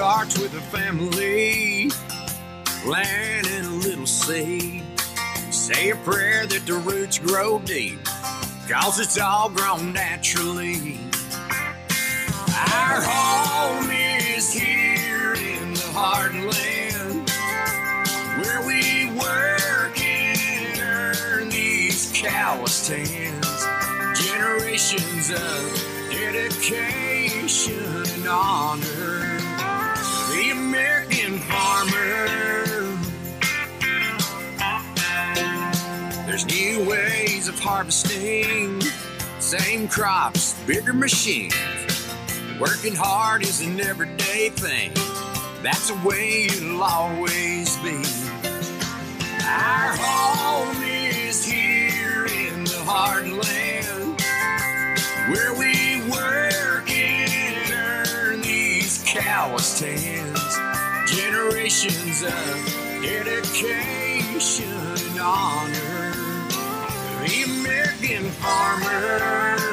starts with a family, land and a little seed. Say a prayer that the roots grow deep, 'cause it's all grown naturally. Our home is here in the heartland, where we work and earn these callous hands. Generations of dedication and honor, the American farmer. There's new ways of harvesting, same crops, bigger machines. Working hard is an everyday thing, that's the way it'll always be. Our home is here in the heartland, where we work and earn these calloused hands. Generations of dedication and honor, the American farmer.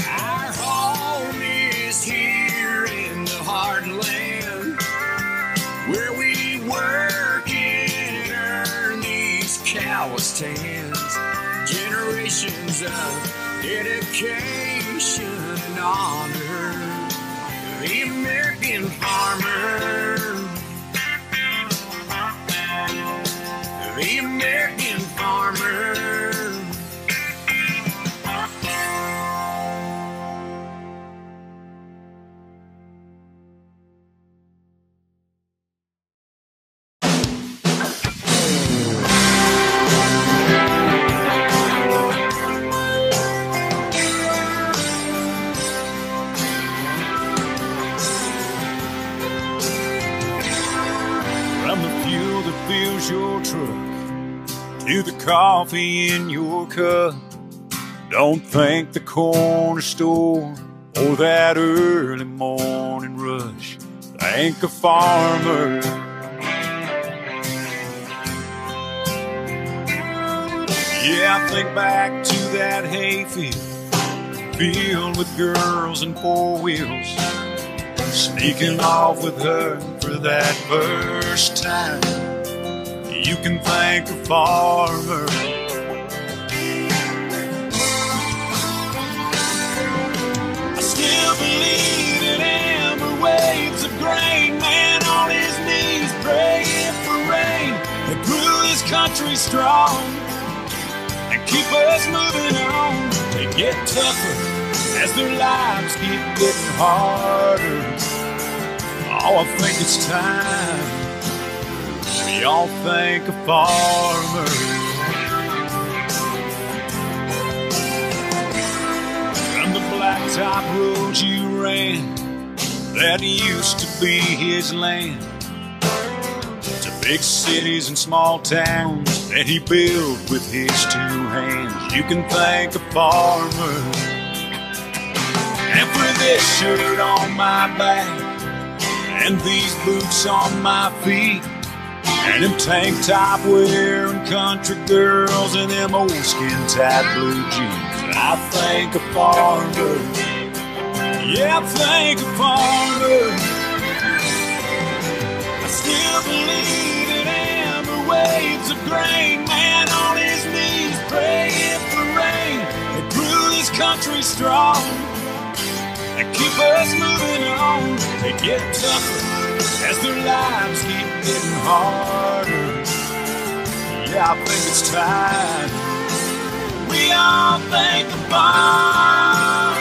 Our home is here in the heartland, where we work and earn these calloused hands. Generations of dedication and honor, the American farmer. The American farmer. Your truck to the coffee in your cup. Don't thank the corner store or that early morning rush. Thank a farmer. Yeah, I think back to that hayfield filled with girls and four wheels, sneaking off with her for that first time. You can thank a farmer. I still believe in amber waves of grain, man on his knees praying for rain that grew this country strong and keep us moving on. They get tougher as their lives keep getting harder. Oh, I think it's time we all thank a farmer. And the blacktop roads you ran, that used to be his land, to big cities and small towns that he built with his two hands. You can thank a farmer. And for this shirt on my back, and these boots on my feet, and them tank top wearing country girls and them old skin tight blue jeans, I thank a farmer. Yeah, I thank a farmer. I still believe in amber waves of grain, man on his knees praying for rain that grew this country strong and keep us moving on. They get tougher as their lives keep getting harder. Yeah, I think it's time we all thank the farmer.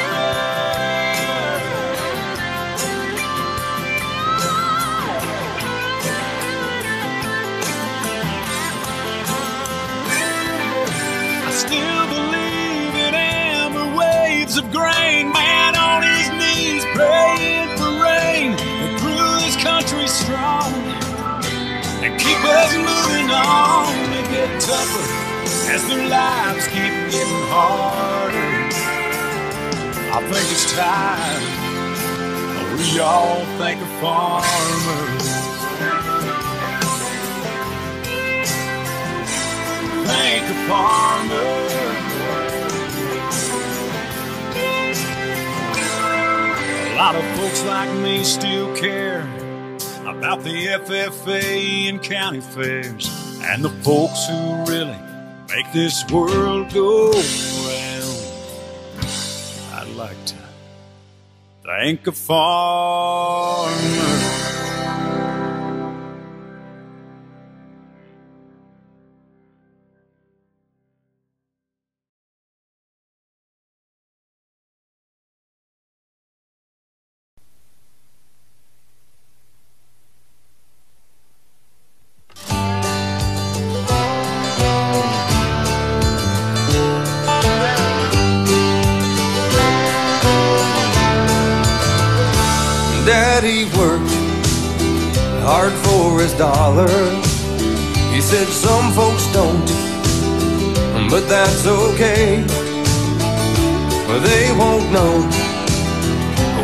I still believe in amber waves of grain, man on his knees praying for rain that grew this country strong and keep us moving on. They get tougher as their lives keep getting harder. I think it's time we all thank a farmer. Hank a farmer. A lot of folks like me still care about the FFA and county fairs and the folks who really make this world go round. I'd like to thank a farmer. Daddy worked hard for his dollar. He said some folks don't, but that's okay. They won't know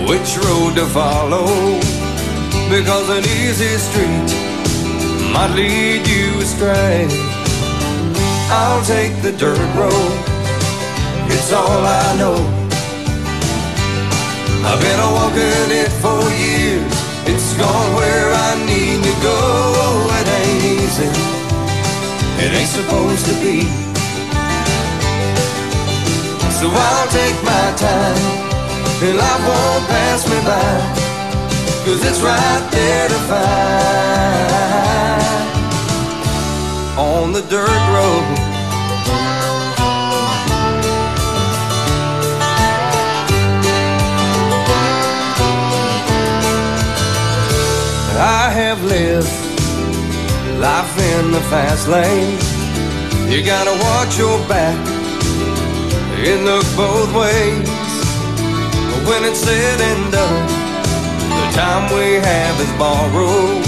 which road to follow, because an easy street might lead you astray. I'll take the dirt road, it's all I know. I've been walking it for years. It's gone where I need to go. It ain't easy, it ain't supposed to be. So I'll take my time, and life won't pass me by, 'cause it's right there to find on the dirt road. I have lived life in the fast lane. You gotta watch your back and look both ways. But when it's said and done, the time we have is borrowed.